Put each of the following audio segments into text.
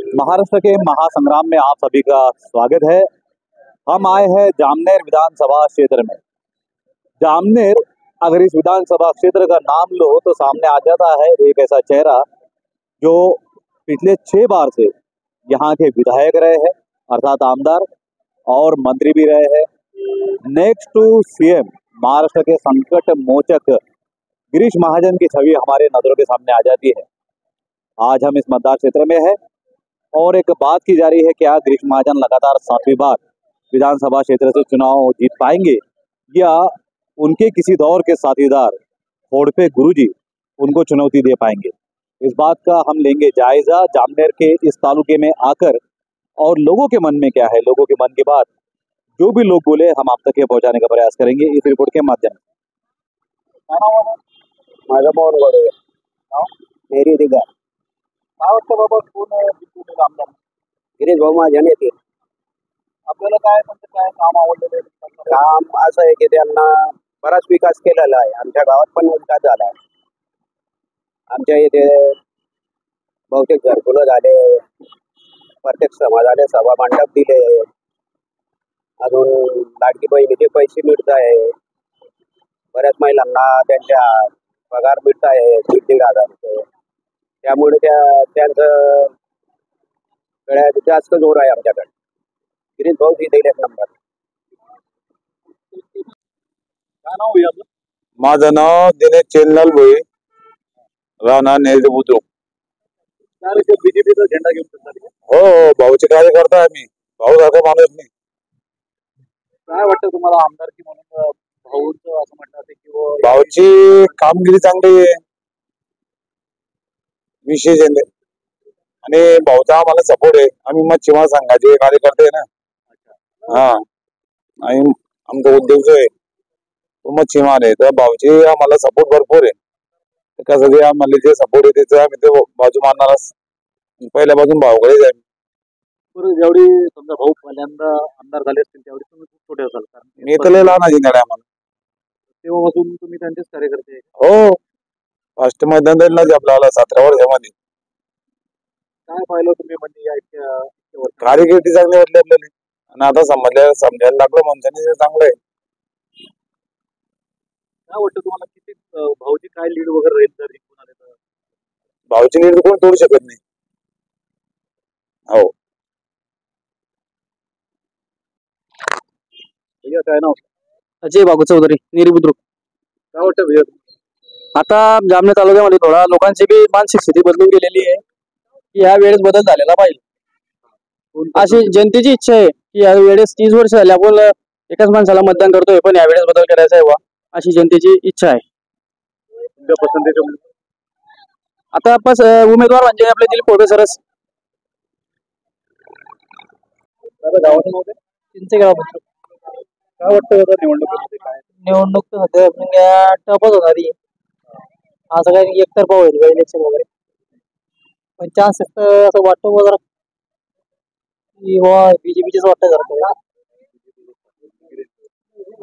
महाराष्ट्र के महासंग्राम में आप सभी का स्वागत है। हम आए हैं जामनेर विधानसभा क्षेत्र में। जामनेर, अगर इस विधानसभा क्षेत्र का नाम लो तो सामने आ जाता है एक ऐसा चेहरा जो पिछले 6 बार से यहाँ के विधायक रहे हैं, अर्थात आमदार, और मंत्री भी रहे हैं। नेक्स्ट टू सीएम महाराष्ट्र के संकट मोचक गिरीश महाजन की छवि हमारे नजरों के सामने आ जाती है। आज हम इस मतदार क्षेत्र में है और एक बात की जा रही है, क्या गिरीश महाजन लगातार 7वीं बार विधानसभा क्षेत्र से चुनाव जीत पाएंगे या उनके किसी दौर के साथीदार खोड़पे गुरुजी उनको चुनौती दे पाएंगे। इस बात का हम लेंगे जायजा जामनेर के इस तालुके में आकर, और लोगों के मन में क्या है, लोगों के मन की बात जो भी लोग बोले हम आप तक ये पहुंचाने का प्रयास करेंगे इस रिपोर्ट के माध्यम से। माझा मोहन गोडे मेरी दिगा काय वाटतं बाबा, कोण आमदार? गिरीश भाऊ महाजन येतील. आपल्याला काय म्हणजे काय काम आवडलेलं आहे? काम असं आहे की त्यांना बराच विकास केलेला आहे. आमच्या गावात पण विकास झाला आहे. आमच्या इथे बहुतेक घरकुलं झाले, प्रत्येक समाजाने सभा मंडप दिले, अजून लाडकी बहिणीचे पैसे मिळत आहे, बऱ्याच महिलांना त्यांच्या पगार मिळत आहे 1,500 रुपये. त्यामुळे त्यांचं गळ्यात जास्त जोर आहे आमच्याकडे. गिरीश भाऊ देईल एक नंबर. काय नाव आहे आपलं? माझं नाव दिनेश चेनलाल भोई, राहणार नेरजे बुद्रुक. बीजेपीचा झेंडा घेऊन फिरतात. हो, भाऊचे कार्यकर्ता आहे मी. भाऊ सारखा माणूस नाही. काय वाटतं तुम्हाला आमदारकी म्हणून भाऊचं असं म्हणतात किंवा भाऊची कामगिरी चांगली आहे, विशेष आहे. आणि भाऊचा आम्हाला सपोर्ट आहे. आम्ही मच्छीमार संघाचे कार्यकर्ते आहे ना. हा, आणि आमचा उद्योग जो आहे तो मच्छीमार आहे, तर भाऊची आम्हाला सपोर्ट भरपूर आहे. कसं जे आम्हाला जे सपोर्ट आहे त्याचं आम्ही ते बाजू मारणारच. पहिल्यापासून भाऊकडेच आहे. जेवढी समजा भाऊ पहिल्यांदा आमदार झाले असतील त्यावेळी तुम्ही खूप छोटे असाल, कारण मी तर लय लहान आहे आम्हाला. तेव्हापासून तुम्ही त्यांचेच कार्यकर्ते आहे. हो, फर्स्ट मैदान दिलं आपल्याला 17 वर्षामध्ये. काय पाहिलं तुम्ही म्हणजे या इतक्या वर्षात? कार्यकिर्दी चांगली वाटली आपल्याला, आणि आता समजायला लागलो माणसाने चांगलं आहे. काय वाटतं तुम्हाला, किती भाऊची काय लीड वगैरे राहील जर जिंकून आले तर? भाऊची लीड कोण तोडू शकत नाही. हो. भैया काय नाव? अजय बाबू चौधरी, नेरी बुद्रुक. काय वाटतं भैया? आता जामनेर तालुक्यामध्ये थोडा लोकांची बी मानसिक स्थिती बदलून गेलेली आहे की ह्या वेळेस बदल झालेला पाहिजे, अशी जनतेची इच्छा आहे की या वेळेस 30 वर्ष झाले आपण एकाच माणसाला मतदान करतोय, पण यावेळेस बदल करायचा आहे वा, अशी जनतेची इच्छा आहे. तुमच्या पसंतीचे आता उमेदवार म्हणजे आपले दिलीप खोडपे सरस. गावाचं नाव काय? चिंचेगाव. काय वाटतं आता निवडणुकीमध्ये काय? निवडणूक तर सध्या टपच होणार आहे. असं काही एकतर्फा होईल इलेक्शन वगैरे, पण चान्सेस तर असं वाटतं जरा की बीजेपीचेच वाटतं जरा.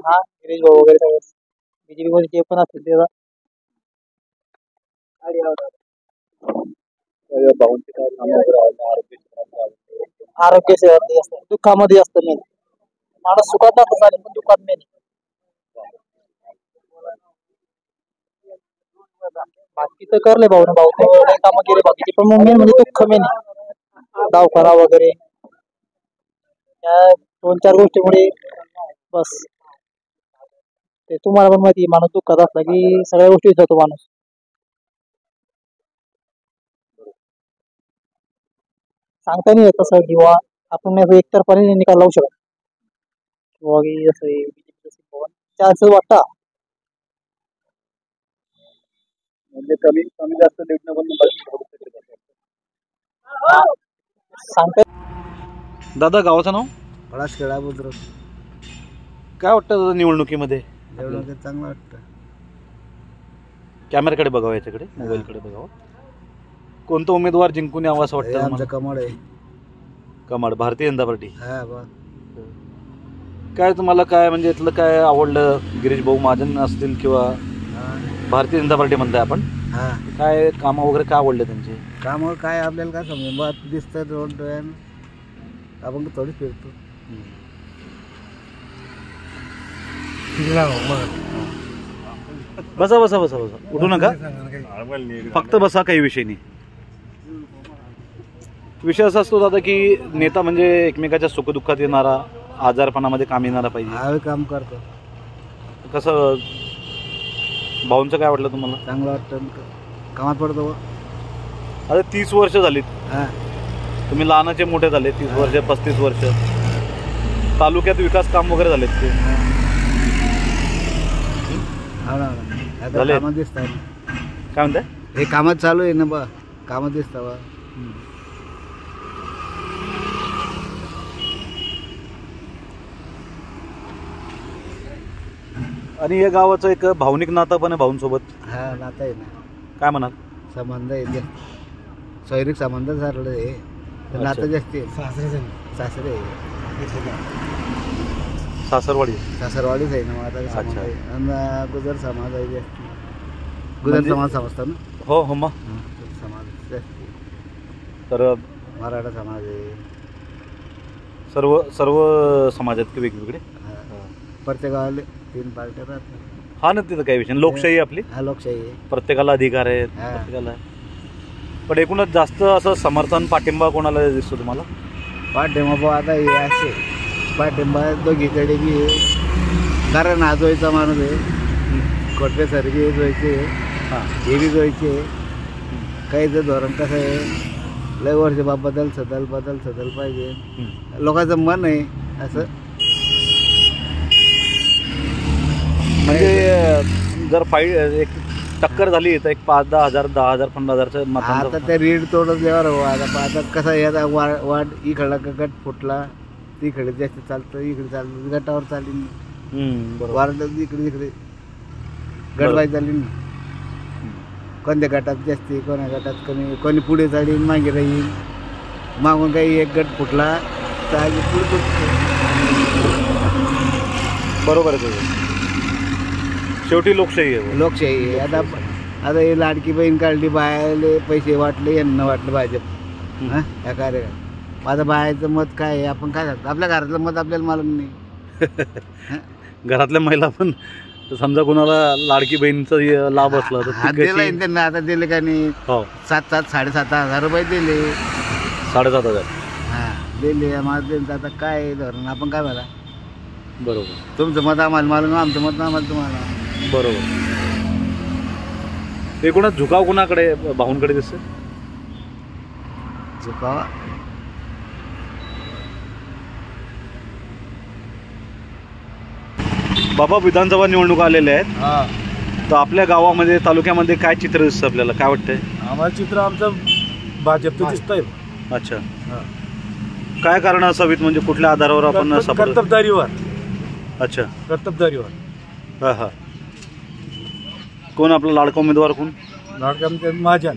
हा, गिरीश भाऊ वगैरे सगळं बीजेपी मध्ये जे पण असतील ते भाऊंचे काय काम वगैरे आरोग्य सेवा असतं, दुःखामध्ये असतं. मेन माणूस सुखात जात चालेल, पण दुःखात मेन. बाकी तर करले भाऊ ना, भाऊ तर कामं केले बाकीचे, पण मग मेन म्हणजे दुःख मेन आहे. दवाखाना वगैरे त्या 2-4 गोष्टीमुळे बस. ते तुम्हाला पण माहिती, माणूस दुःखात असला की सगळ्या गोष्टी जातो माणूस. सांगता नाही येत तसं किंवा आपण एकतर्फाने निकाल लावू शकत किंवा असं चान्सेस वाटता. म्हणजे कमी जास्त लेटणं पण सांगता. दादा, गावाचं नाव? पळासखेडा बुद्रुक. काय वाटतं दादा निवडणुकीमध्ये? चांगलं वाटतं. कॅमेराकडे बघावं, याच्याकडे मोबाईलकडे बघावं. कोणता उमेदवार जिंकून यावं असं वाटतं? आमचं कमळ आहे. कमळ, भारतीय जनता पार्टी. हा बा. काय तुम्हाला काय म्हणजे इथलं काय आवडलं? गिरीश भाऊ महाजन असतील किंवा भारतीय जनता पार्टी म्हणताय आपण, काय काम वगैरे काय आवडले त्यांचे? कामावर काय आपल्याला काय समजेल बा दिसतं रोड डोळ्यानं आपण थोडी फिरतो. बसा बसा बसा बसा, उठू नका, फक्त बसा, काही विषय नाही. विषय असा असतो दादा की नेता म्हणजे एकमेकाच्या सुखदुःखात येणारा, आजारपणामध्ये काम येणारा पाहिजे. हा काम करतो. कसं भाऊंचं काय वाटलं तुम्हाला? चांगलं वाटतं, कामात पडतो. आता 30 वर्ष झालीत, हां तुम्ही लहानाचे मोठे झाले, 30 वर्ष 35 वर्ष तालुक्यात विकास काम वगैरे झालेत ते? हो ना, आता झाले. कामात दिसत आहे. काय म्हणताय? हे कामात चालू आहे ना बा, कामात दिसतं बा. आणि या गावाचं एक भावनिक नातं पण आहे भाऊंसोबत, हा नातं आहे ना, काय म्हणाल? संबंध आहे, शारीरिक संबंध झालेलं आहे. तर नातं जास्त आहे. सासरे आहे, सासरवाडी. सासरवाडीच आहे ना मग आता समाज अच्छा. आहे. आणि गुजर समाज आहे जास्त. गुजर म्हणजे- समाज समजता ना? हो हो मग. समाज जास्त. तर मराठा समाज आहे. सर्व सर्व समाज आहेत की वेगवेगळे? प्रत्येक गावाला 3 पार्ट्या राहतात. हा ना, तिथं काही विषय नाही. लोकशाही आपली, हा लोकशाही आहे. प्रत्येकाला अधिकार आहेत, हा. प्रत्येकाला. पण एकूणच जास्त असं समर्थन, पाठिंबा कोणाला दिसतो तुम्हाला? पाठिंबा भाऊ आता हे असे पाठिंबा दोघीकडे बी आहे. कारण हा जोयचा माणूस आहे, कोटरे सर बी जोयचे, हां. हे बी जोयचे. काहीचं धोरण कसं आहे, लय वर्ष बा बदल पाहिजे. लोकांचं मन आहे असं. म्हणजे जर एक टक्कर झाली तर एक 5-10 हजार, 10,000, 15,000 आता मतांचा. ते रीड तोडल्यावर हो. आता कसं आहे, आता वाढ इकडला का गट फुटला, तिकडे जास्त चालतं, इकडे चालतं, गटावर चालेल. बरोबर. वाढलं इकडे गटबाई चालली ना. कोणत्या गटात जास्ती, कोण्या गटात कमी, कोणी पुढे चालेल, मागे राहील. मागून काही एक गट फुटला तर आधी पुढे फुटतो. बरोबर आहे तुझं. शेवटी लोकशाही आहे. लोकशाही आहे. आता हे लाडकी बहीण काढली, बायाले पैसे वाटले, यांना वाटलं भाजप. हां या कार्यक्रम माझं बायाचं मत काय आहे, आपण काय सांगतो? आपल्या घरातलं मत आपल्याला मालूम नाही. घरातल्या महिला पण समजा कोणाला लाडकी बहिणीचा लाभ असला तर ती दिलं कशी? त्यांना, आता दिले का नाही? हो, 7,000-7,500 रुपये दिले. 7,500. हां दिले. माझं त्यांचं आता काय आहे धोरण, आपण काय म्हणा? बरोबर तुमचं मत आम्हाला मालूम, आमचं मत आम्हाला तुम्हाला. बरोबर. एकूणच झुकाव कुणाकडे? भाऊंकडे दिसतं. झुकावा बाबा, विधानसभा निवडणुका आलेल्या आहेत, तर आपल्या गावामध्ये, तालुक्यामध्ये काय चित्र दिसतं आपल्याला? काय वाटतंय? आम्हाला चित्र आमचं भाजपचं दिसतंय. अच्छा. काय कारण असावीत, म्हणजे कुठल्या आधारावर आपण कर्तबदारीवर. अच्छा. कर्तबदारीवर. हां हां. कोण आपला लाडका उमेदवार कोण? लाडका महाजन.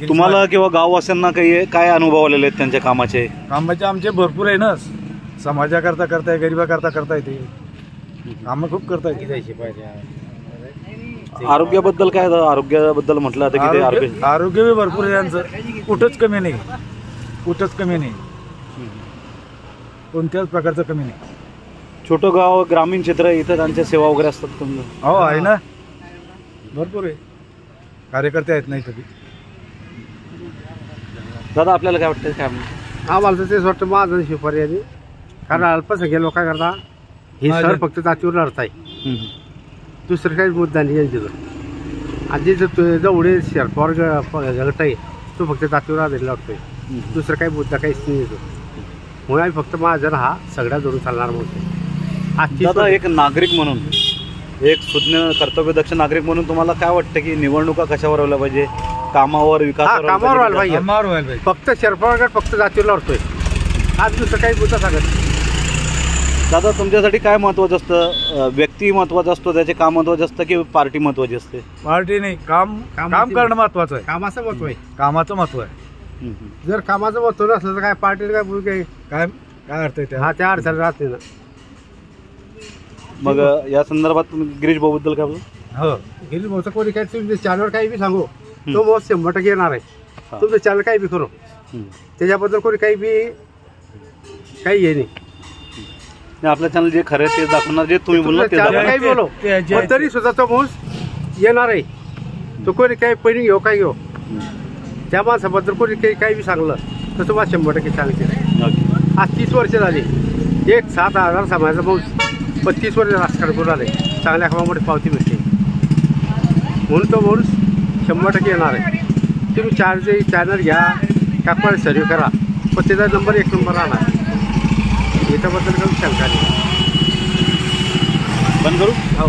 तुम्हाला किंवा गाववासियांना काही काय अनुभव आलेले आहेत त्यांच्या कामाचे? कामाचे आमचे भरपूर आहे ना. समाजाकरता करताय, गरिबाकरता करताय, ते कामं खूप करताय. आरोग्याबद्दल काय? आरोग्याबद्दल म्हटलं आता की ते आरोग्य बी भरपूर आहे त्यांचं. कुठंच कमी नाही, कुठंच कमी नाही, कोणत्याच प्रकारचं कमी नाही. छोटं गाव, ग्रामीण क्षेत्र आहे, इथं त्यांच्या सेवा वगैरे असतात तुमचं? हो आहे ना, भरपूर आहे. कार्यकर्ते आहेत नाही कधी. दादा, आपल्याला काय वाटतं? काय म्हणतो? आम्हाला तर तेच वाटतं माझं शिवपर्यादी. कारण अल्पसंख्याक लोकांकरता हे सर फक्त जातीवर लढत आहे. दुसरं काही मुद्दा नाही यांच्याजवळ. आणि जे जेवढे शेरपॉर गट आहे तो फक्त जातीवर आधारित लढतोय. दुसरं काही मुद्दा काहीच नाही येतो. म्हणून आम्ही फक्त महाजन हा सगळ्या जोडून चालणार म्हणतो. दादा, एक नागरिक म्हणून, एक सुज्ञ कर्तव्यदक्ष नागरिक म्हणून तुम्हाला काय वाटतं की निवडणुका कशावर व्हायला पाहिजे? कामावर, विकासावर कामावर व्हायला पाहिजे. कामावर व्हायला पाहिजे. फक्त शेरपॉर गट फक्त जातीवर लढतोय. आज दुसरं काही मुद्दा सांगत. दादा, तुमच्यासाठी काय महत्वाचं असतं? व्यक्ती महत्वाचा असतो, त्याचे काम महत्वाचे असतं की पार्टी महत्वाची असते? पार्टी नाही, काम करणं महत्वाचं आहे. कामाचं महत्व आहे. कामाचं महत्व आहे. जर कामाचं महत्व नसलं तर काय पार्टीला काय बोलू काय काय काय अर्थ आहे त्या? हा त्या अडचण राहते ना. मग या संदर्भात तुम्ही गिरीश भाऊबद्दल काय बोलू? हो गिरीश भाऊचं कोणी काय तुम्ही चॅनलवर काही बी सांगू, तो माणूस 100% येणार आहे. तुमचं चॅनल काही बी करू त्याच्याबद्दल कोणी काही बी काही हे नाही. आपलं चॅनल जे खरं ते दाखवणार, जे तुम्ही बोलला ते काही बोलो पण तरी सुद्धा तो माणूस येणार आहे. तो कोणी काही पैनी घेऊ काय घेऊ त्या माणसाबद्दल कोणी काही बी सांगलं तर तुम्हाला 100% सांगते. आज 30 वर्ष झाली. एक 7,000 समाजाचा माणूस 35 वर्ष राजकारण करून आले. चांगल्या कामामध्ये पावती भेटते म्हणून तो माणूस 100% येणार आहे. तुम्ही चॅनल घ्या, टाकपाळ सर्व्हे करा, पण त्याचा नंबर 1 नंबर राहणार. याच्याबद्दल काही शंका नाही. बंद करू. हो.